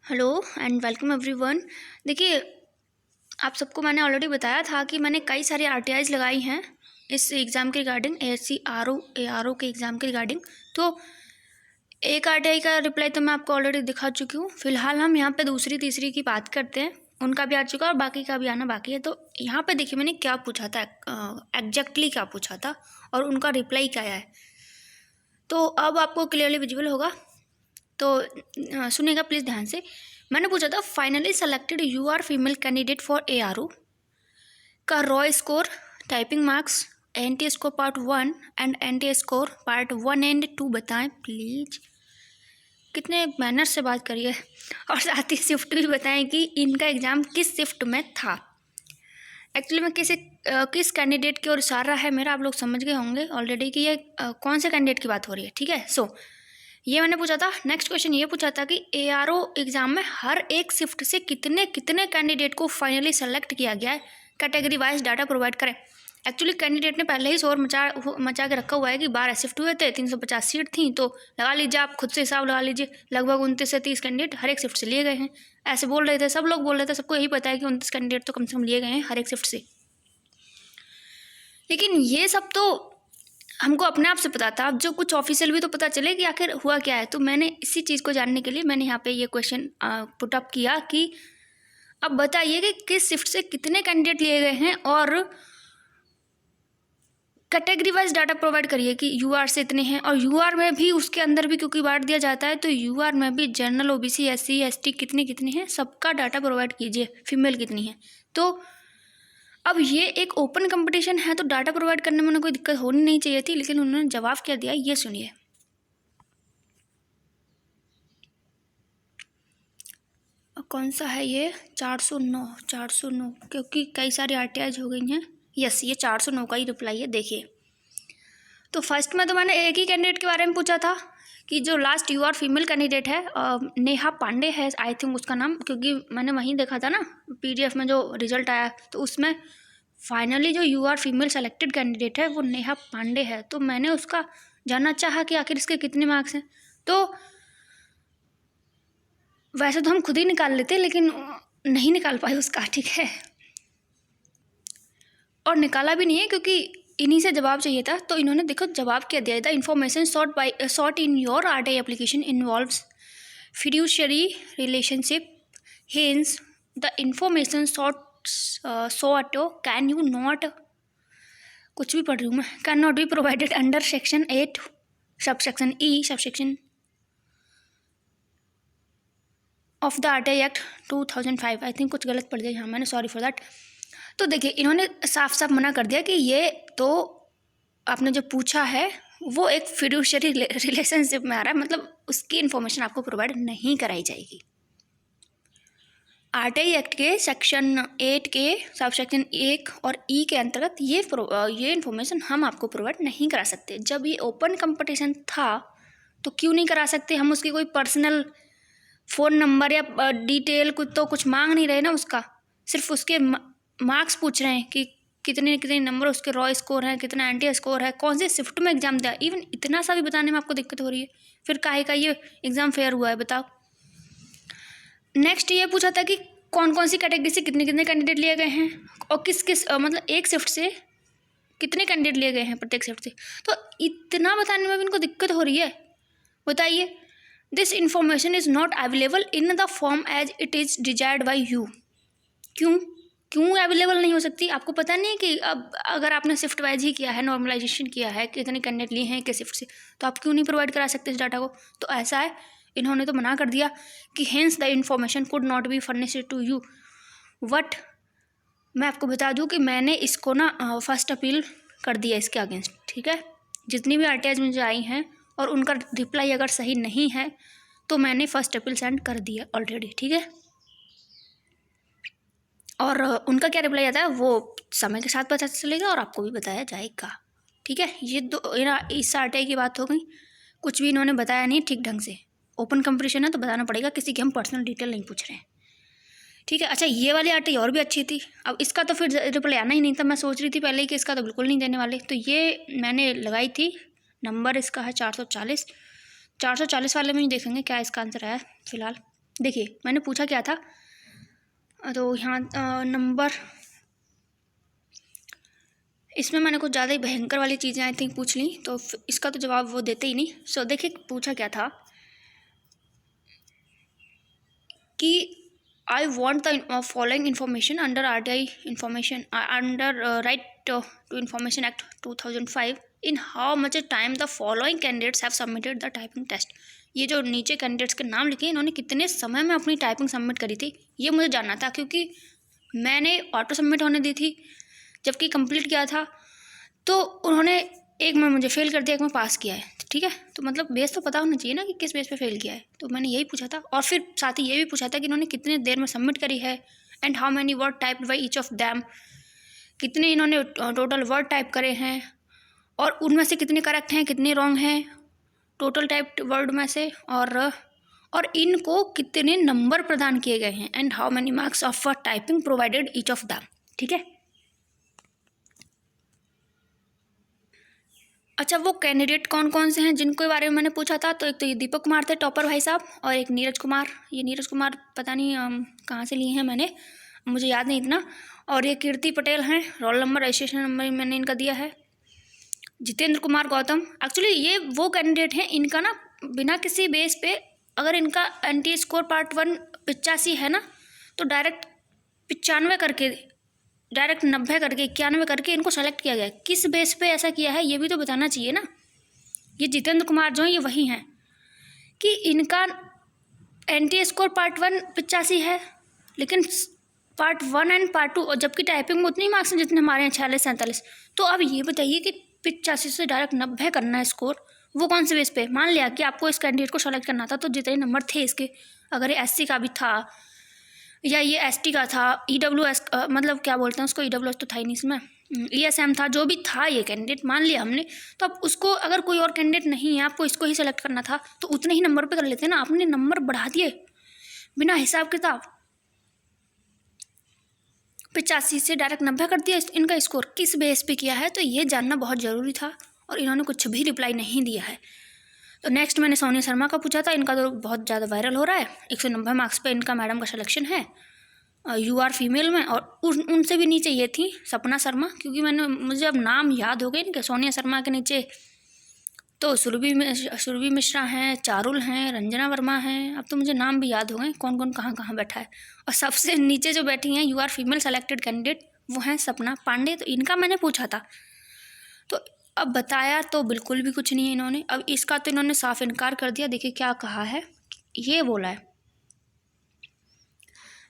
Hello and welcome everyone. देखिए, आप सबको मैंने ऑलरेडी बताया था कि मैंने कई सारी आरटीआईज लगाई हैं इस एग्ज़ाम के रिगार्डिंग, एएससी आरओ के एग्ज़ाम के रिगार्डिंग। तो एक आरटीआई का रिप्लाई तो मैं आपको ऑलरेडी दिखा चुकी हूँ। फिलहाल हम यहाँ पे दूसरी तीसरी की बात करते हैं। उनका भी आ चुका है और बाकी का भी आना बाकी है। तो यहाँ पे देखिए मैंने क्या पूछा था, एग्जैक्टली क्या पूछा था और उनका रिप्लाई क्या है, तो अब आपको क्लियरली विजिबल होगा। तो सुनिएगा प्लीज़ ध्यान से। मैंने पूछा था, finally selected you are female candidate for ARO का raw score, typing marks, NTA score part 1 and NTA score part 1 and 2 बताएं प्लीज़। कितने मैनर से बात करिए। और साथ ही शिफ्ट भी बताएं कि इनका एग्ज़ाम किस शिफ्ट में था। एक्चुअली में किस कैंडिडेट की ओर इशारा है मेरा, आप लोग समझ गए होंगे ऑलरेडी कि ये कौन से कैंडिडेट की बात हो रही है। ठीक है, सो ये मैंने पूछा था। नेक्स्ट क्वेश्चन ये पूछा था कि ARO एग्जाम में हर एक शिफ्ट से कितने कितने कैंडिडेट को फाइनली सेलेक्ट किया गया है, कैटेगरी वाइज डाटा प्रोवाइड करें। एक्चुअली कैंडिडेट ने पहले ही शोर मचा के रखा हुआ है कि 12 शिफ्ट हुए थे, 350 सीट थी। तो लगा लीजिए, आप खुद से हिसाब लगा लीजिए, लगभग 29 से 30 कैंडिडेट हर एक शिफ्ट से लिए गए हैं। ऐसे बोल रहे थे, सब लोग बोल रहे थे, सबको यही पता है कि 29 कैंडिडेट तो कम से कम लिए गए हैं हर एक शिफ्ट से। लेकिन ये सब तो हमको अपने आप से पता था, अब जो कुछ ऑफिशियल भी तो पता चले कि आखिर हुआ क्या है। तो मैंने इसी चीज़ को जानने के लिए मैंने यहाँ पे ये क्वेश्चन पुट अप किया कि अब बताइए कि किस शिफ्ट से कितने कैंडिडेट लिए गए हैं और कैटेगरी वाइज डाटा प्रोवाइड करिए कि UR से इतने हैं। और UR में भी उसके अंदर भी क्योंकि बांट दिया जाता है, तो UR में भी जनरल, OBC, SC, ST कितने कितने हैं सबका डाटा प्रोवाइड कीजिए, फीमेल कितनी है। तो अब ये एक ओपन कंपटीशन है तो डाटा प्रोवाइड करने में उन्हें कोई दिक्कत होनी नहीं चाहिए थी, लेकिन उन्होंने जवाब क्या दिया ये सुनिए। कौन सा है ये? 409 क्योंकि कई सारी RTIs हो गई हैं। यस, ये 409 का ही रिप्लाई है। देखिए, तो फर्स्ट में तो मैंने एक ही कैंडिडेट के बारे में पूछा था कि जो लास्ट UR फीमेल कैंडिडेट है, नेहा पांडे है आई थिंक उसका नाम, क्योंकि मैंने वहीं देखा था ना PDF में जो रिजल्ट आया, तो उसमें फाइनली जो UR फीमेल सेलेक्टेड कैंडिडेट है वो नेहा पांडे है। तो मैंने उसका जानना चाहा कि आखिर इसके कितने मार्क्स हैं। तो वैसे तो हम खुद ही निकाल लेते, लेकिन नहीं निकाल पाए उसका। ठीक है, और निकाला भी नहीं है क्योंकि इन्हीं से जवाब चाहिए था। तो इन्होंने देखो जवाब क्या दिया था, information sort in your RTI application involves fiduciary relationship, hence the information sought can you not, कुछ भी पढ़ रही हूँ मैं, can not be provided under section 8 subsection E subsection of the RTI act 2005। I think कुछ गलत पढ़ दिया यहाँ मैंने, सॉरी फॉर दैट। तो देखिए इन्होंने साफ साफ मना कर दिया कि ये तो आपने जो पूछा है वो एक फिड्यूशियरी रिलेशनशिप में आ रहा है, मतलब उसकी इन्फॉर्मेशन आपको प्रोवाइड नहीं कराई जाएगी। RTI एक्ट के सेक्शन 8 के सब सेक्शन 1 और E के अंतर्गत ये इन्फॉर्मेशन हम आपको प्रोवाइड नहीं करा सकते। जब ये ओपन कंपटीशन था तो क्यों नहीं करा सकते हम? उसकी कोई पर्सनल फ़ोन नंबर या डिटेल कुछ मांग नहीं रहे ना उसका, सिर्फ उसके मार्क्स पूछ रहे हैं कि कितने कितने नंबर उसके रॉ स्कोर है, कितना NTA स्कोर है, कौन से शिफ्ट में एग्जाम दिया। इवन इतना सा भी बताने में आपको दिक्कत हो रही है, फिर काहे का ये एग्ज़ाम फेयर हुआ है बताओ। नेक्स्ट ये पूछा था कि कौन कौन सी कैटेगरी से कितने कितने कैंडिडेट लिए गए हैं और किस किस मतलब एक शिफ्ट से कितने कैंडिडेट लिए गए हैं प्रत्येक शिफ्ट से। तो इतना बताने में भी इनको दिक्कत हो रही है। बताइए, this information is not available in the form as it is desired by you. क्यों अवेलेबल नहीं हो सकती? आपको पता नहीं है कि अब अगर आपने शिफ्ट वाइज ही किया है, नॉर्मलाइजेशन किया है, कितने कैंडिडेट लिए हैं किस शिफ्ट से, तो आप क्यों नहीं प्रोवाइड करा सकते इस डाटा को? तो ऐसा है, इन्होंने तो मना कर दिया कि hence the information could not be furnished to you. But मैं आपको बता दूं कि मैंने इसको ना फर्स्ट अपील कर दिया इसके अगेंस्ट। ठीक है, जितनी भी RTIs मुझे आई हैं और उनका रिप्लाई अगर सही नहीं है तो मैंने फर्स्ट अपील सेंड कर दिया ऑलरेडी। ठीक है, और उनका क्या रिप्लाई आता है वो समय के साथ पता चलेगा और आपको भी बताया जाएगा। ठीक है, ये इस RTI की बात हो गई। कुछ भी इन्होंने बताया नहीं ठीक ढंग से। ओपन कंपटीशन है तो बताना पड़ेगा, किसी की हम पर्सनल डिटेल नहीं पूछ रहे हैं। ठीक है, अच्छा ये वाली RTI और भी अच्छी थी। अब इसका तो फिर रिप्लाई आना ही नहीं था। मैं सोच रही थी पहले ही कि इसका तो बिल्कुल नहीं देने वाले। तो ये मैंने लगाई थी, नंबर इसका है 440 वाले में ही देखेंगे क्या इसका आंसर आया फिलहाल। देखिए मैंने पूछा क्या था, तो यहाँ नंबर, इसमें मैंने कुछ ज़्यादा ही भयंकर वाली चीज़ें आई थिंक पूछ ली, तो इसका तो जवाब वो देते ही नहीं। सो देखिए पूछा क्या था कि I want the following information under RTI information under right to information act 2005 in how much time the following candidates have submitted the typing test. ये जो नीचे कैंडिडेट्स के नाम लिखे इन्होंने कितने समय में अपनी टाइपिंग सबमिट करी थी, ये मुझे जानना था, क्योंकि मैंने ऑटो सबमिट होने दी थी जबकि कंप्लीट किया था, तो उन्होंने एक में मुझे फेल कर दिया, एक में पास किया है। ठीक है, तो मतलब बेस तो पता होना चाहिए ना कि किस बेस पे फेल किया है, तो मैंने यही पूछा था। और फिर साथ ही ये भी पूछा था कि इन्होंने कितने देर में सबमिट करी है, and how many word typed by each of them, कितने इन्होंने टोटल वर्ड टाइप करे हैं और उनमें से कितने करेक्ट हैं कितने रॉन्ग हैं टोटल टाइप्ड वर्ड में से, और इनको कितने नंबर प्रदान किए गए हैं, and how many marks of typing provided each of them. ठीक है, अच्छा वो कैंडिडेट कौन कौन से हैं जिनके बारे में मैंने पूछा था, तो एक तो ये दीपक कुमार थे टॉपर भाई साहब, और एक नीरज कुमार, ये नीरज कुमार पता नहीं कहाँ से लिए हैं, मुझे याद नहीं इतना, और ये कीर्ति पटेल हैं, रोल नंबर रजिस्ट्रेशन नंबर मैंने इनका दिया है, जितेंद्र कुमार गौतम। एक्चुअली ये वो कैंडिडेट हैं, इनका ना बिना किसी बेस पे अगर इनका NTA स्कोर पार्ट 1 85 है ना, तो डायरेक्ट 95 करके, डायरेक्ट 90 करके 91 करके इनको सेलेक्ट किया गया। किस बेस पे ऐसा किया है ये भी तो बताना चाहिए ना। ये जितेंद्र कुमार जो हैं ये वही हैं कि इनका NTA स्कोर पार्ट 1 85 है, लेकिन पार्ट 1 एंड पार्ट 2, और जबकि टाइपिंग में उतने ही मार्क्स हैं जितने हमारे हैं 46 47। तो अब ये बताइए कि 85 से डायरेक्ट 90 करना है स्कोर, वो कौन से बेस पे। मान लिया कि आपको इस कैंडिडेट को सेलेक्ट करना था, तो जितने नंबर थे इसके, अगर ये SC का भी था या ये ST का था, EWS मतलब क्या बोलते हैं उसको, EWS तो था ही नहीं इसमें, ESM था, जो भी था ये कैंडिडेट मान लिया हमने, तो अब उसको अगर कोई और कैंडिडेट नहीं है, आपको इसको ही सेलेक्ट करना था, तो उतने ही नंबर पे कर लेते ना। आपने नंबर बढ़ा दिए बिना हिसाब किताब, 85 से डायरेक्ट 90 कर दिया इनका स्कोर। किस बेस पे किया है, तो ये जानना बहुत ज़रूरी था, और इन्होंने कुछ भी रिप्लाई नहीं दिया है। तो नेक्स्ट मैंने सोनिया शर्मा का पूछा था, इनका तो बहुत ज़्यादा वायरल हो रहा है, 190 मार्क्स पे इनका मैडम का सिलेक्शन है, UR फीमेल में, और उनसे भी नीचे ये थी सपना शर्मा, क्योंकि मुझे अब नाम याद हो गए इनके। सोनिया शर्मा के नीचे तो सुरभि मिश्रा हैं, चारुल हैं, रंजना वर्मा हैं, अब तो मुझे नाम भी याद हो गए कौन कौन कहाँ कहाँ बैठा है। और सबसे नीचे जो बैठी हैं UR फीमेल सेलेक्टेड कैंडिडेट, वो हैं सपना पांडे। तो इनका मैंने पूछा था, तो अब बताया तो बिल्कुल भी कुछ नहीं है इन्होंने। अब इसका तो इन्होंने साफ इनकार कर दिया। देखिए क्या कहा है, ये बोला है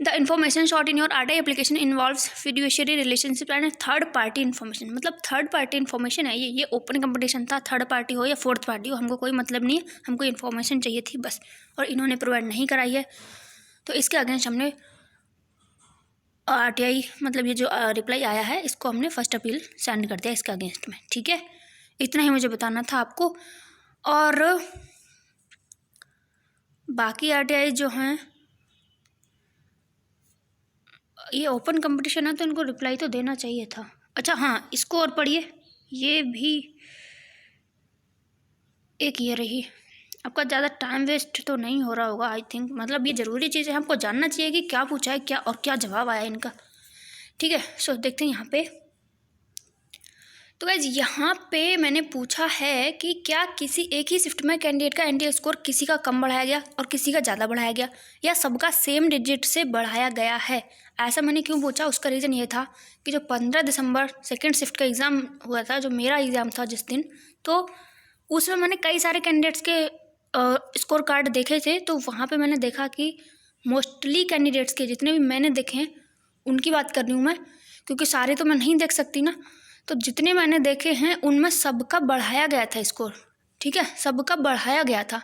the information shot in your RTI application involves fiduciary relationship and third party information. मतलब थर्ड पार्टी इन्फॉर्मेशन है ये ओपन कंपटीशन था, थर्ड पार्टी हो या फोर्थ पार्टी हो, हमको कोई मतलब नहीं है, हमको इन्फॉर्मेशन चाहिए थी बस, और इन्होंने प्रोवाइड नहीं कराई है। तो इसके अगेंस्ट हमने RTI मतलब ये जो रिप्लाई आया है, इसको हमने फर्स्ट अपील सेंड कर दिया इसके अगेंस्ट में। ठीक है, इतना ही मुझे बताना था आपको। और बाकी RTI जो हैं, ये ओपन कंपटीशन है तो इनको रिप्लाई तो देना चाहिए था। अच्छा हाँ, इसको और पढ़िए, ये भी एक ये रही। आपका ज़्यादा टाइम वेस्ट तो नहीं हो रहा होगा आई थिंक, मतलब ये ज़रूरी चीज़ है, हमको जानना चाहिए कि क्या पूछा है क्या और क्या जवाब आया इनका। ठीक है, सो देखते हैं यहाँ पे। तो गाइज यहाँ पे मैंने पूछा है कि क्या किसी एक ही शिफ्ट में कैंडिडेट का NTA स्कोर किसी का कम बढ़ाया गया और किसी का ज़्यादा बढ़ाया गया, या सबका सेम डिजिट से बढ़ाया गया है। ऐसा मैंने क्यों पूछा, उसका रीज़न ये था कि जो 15 दिसंबर सेकेंड शिफ्ट का एग्ज़ाम हुआ था, जो मेरा एग्ज़ाम था जिस दिन, तो उसमें मैंने कई सारे कैंडिडेट्स के स्कोर कार्ड देखे थे। तो वहाँ पर मैंने देखा कि मोस्टली कैंडिडेट्स के जितने भी मैंने देखे हैं उनकी बात कर रही हूँ मैं, क्योंकि सारे तो मैं नहीं देख सकती ना। तो जितने मैंने देखे हैं उनमें सबका बढ़ाया गया था स्कोर। ठीक है, सबका बढ़ाया गया था।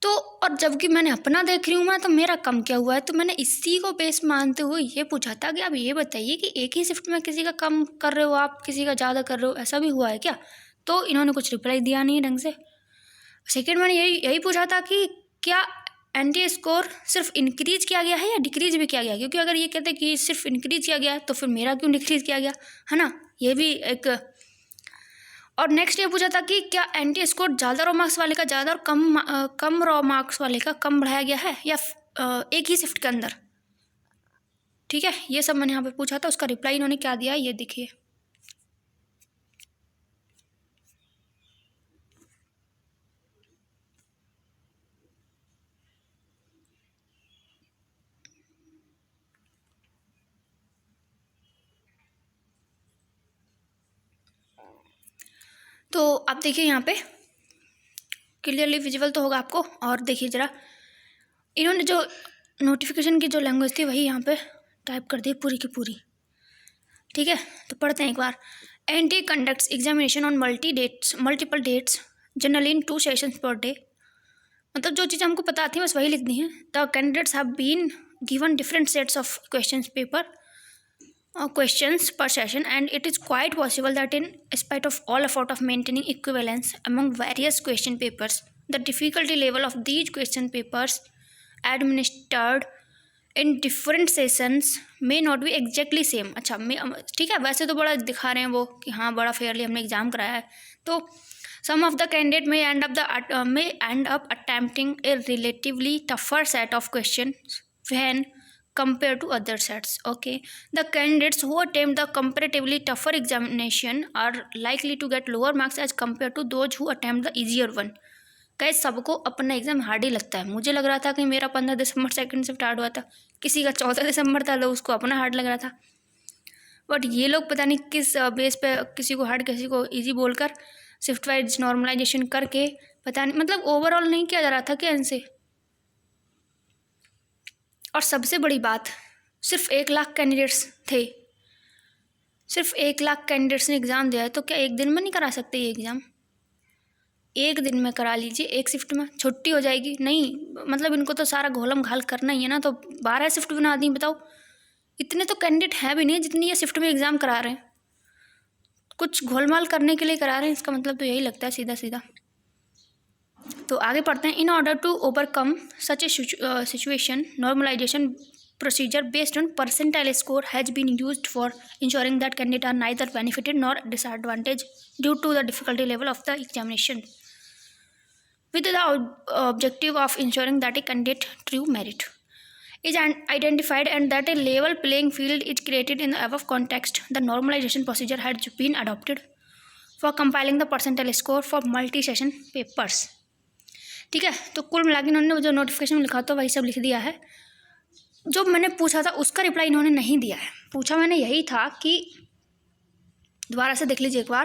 तो और जबकि मैंने अपना देख रही हूँ मैं, तो मेरा कम क्या हुआ है, तो मैंने इसी को बेस मानते हुए ये पूछा था कि आप ये बताइए कि एक ही शिफ्ट में किसी का कम कर रहे हो आप, किसी का ज़्यादा कर रहे हो, ऐसा भी हुआ है क्या। तो इन्होंने कुछ रिप्लाई दिया नहीं ढंग से। सेकेंड मैंने यही पूछा था कि क्या NTA स्कोर सिर्फ इंक्रीज किया गया है या डिक्रीज भी किया गया, क्योंकि अगर ये कहते कि सिर्फ इंक्रीज किया गया तो फिर मेरा क्यों डिक्रीज किया गया, है ना, ये भी एक। और नेक्स्ट ये पूछा था कि क्या एंटी स्कोर ज़्यादा रॉ मार्क्स वाले का ज़्यादा और कम रॉ मार्क्स वाले का कम बढ़ाया गया है या एक ही शिफ्ट के अंदर। ठीक है, ये सब मैंने यहाँ पे पूछा था, उसका रिप्लाई इन्होंने क्या दिया ये देखिए। तो आप देखिए यहाँ पे क्लियरली विजिबल तो होगा आपको। और देखिए ज़रा, इन्होंने जो नोटिफिकेशन की जो लैंग्वेज थी वही यहाँ पे टाइप कर दी पूरी की पूरी। ठीक है, तो पढ़ते हैं एक बार। NTA conducts examination on multiple dates generally in 2 sessions per day. मतलब जो चीज़ हमको पता थी बस वही लिखनी है। The candidates have been given different sets of questions per session, and it is quite possible that in spite of all effort of maintaining equivalence among various question papers, the difficulty level of these question papers administered in different sessions may not be exactly same। अच्छा, ठीक है, वैसे तो बड़ा दिखा रहे हैं वो कि हाँ बड़ा फेयरली हमने एग्जाम कराया है। तो some of the candidate may end up attempting a relatively tougher set of questions when compared to other sets। Okay, the candidates who attempt the comparatively tougher examination are likely to get lower marks as compared to those who attempt the easier one। कई सबको अपना exam hard ही लगता है। मुझे लग रहा था कि मेरा 15 दिसंबर सेकंड से स्टार्ट हुआ था, किसी का 14 दिसंबर था, लोग उसको अपना हार्ड लग रहा था। बट ये लोग पता नहीं किस बेस पे किसी को हार्ड किसी को ईजी बोलकर शिफ्ट वाइज नॉर्मलाइजेशन करके पता नहीं, मतलब ओवरऑल नहीं किया जा रहा था क्या इनसे। और सबसे बड़ी बात, सिर्फ 1 लाख कैंडिडेट्स थे, सिर्फ 1 लाख कैंडिडेट्स ने एग्ज़ाम दिया है। तो क्या एक दिन में नहीं करा सकते ये एग्ज़ाम? एक दिन में करा लीजिए, एक शिफ्ट में छुट्टी हो जाएगी। नहीं, मतलब इनको तो सारा घोलम घाल करना ही है ना, तो 12 शिफ्ट बना दी। बताओ, इतने तो कैंडिडेट हैं भी नहीं जितनी ये शिफ्ट में एग्ज़ाम करा रहे हैं, कुछ घोलमाल करने के लिए करा रहे हैं। इसका मतलब तो यही लगता है सीधा सीधा। तो आगे पढ़ते हैं। In order to overcome such a situation, normalisation procedure based on percentile score has been used for ensuring that candidates are neither benefited nor disadvantaged due to the difficulty level of the examination, with the objective of ensuring that a candidate true merit is identified and that a level playing field is created in the above context. The normalization procedure has been adopted for compiling the percentile score for multi-session papers। ठीक है, तो कुल मिला के इन्होंने जो notification में लिखा था वही सब लिख दिया है। जो मैंने पूछा था उसका रिप्लाई इन्होंने नहीं दिया है। पूछा मैंने यही था कि दोबारा से देख लीजिए एक बार,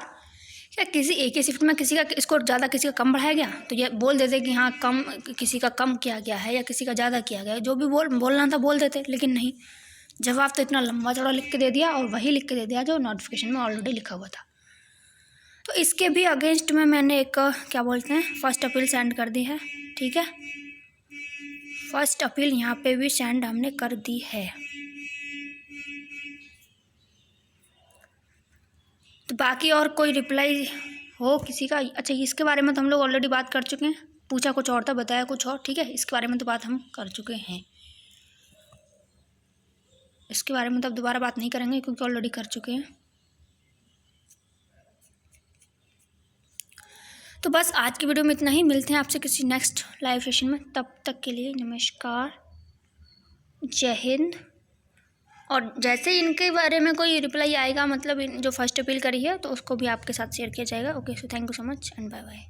क्या किसी एक ही शिफ्ट में किसी का स्कोर ज़्यादा किसी का कम बढ़ाया गया, तो ये बोल देते कि हाँ कम किसी का कम किया गया है या किसी का ज़्यादा किया गया है, जो भी बोलना था बोल देते। लेकिन नहीं, जवाब तो इतना लंबा चौड़ा लिख के दे दिया और वही लिख के दे दिया जो नोटिफिकेशन में ऑलरेडी लिखा हुआ था। तो इसके भी अगेंस्ट में मैंने एक क्या बोलते हैं फर्स्ट अपील सेंड कर दी है। ठीक है, फर्स्ट अपील यहाँ पे भी सेंड हमने कर दी है। तो बाकी और कोई रिप्लाई हो किसी का? अच्छा, इसके बारे में तो हम लोग ऑलरेडी बात कर चुके हैं। पूछा कुछ और था, बताया कुछ और। ठीक है, इसके बारे में तो बात हम कर चुके हैं। इसके बारे में तो अब दोबारा बात नहीं करेंगे क्योंकि ऑलरेडी कर चुके हैं। तो बस आज की वीडियो में इतना ही। मिलते हैं आपसे किसी नेक्स्ट लाइव सेशन में। तब तक के लिए नमस्कार, जय हिंद। और जैसे ही इनके बारे में कोई रिप्लाई आएगा, मतलब जो फर्स्ट अपील करी है, तो उसको भी आपके साथ शेयर किया जाएगा। Okay, so thank you so much and bye bye.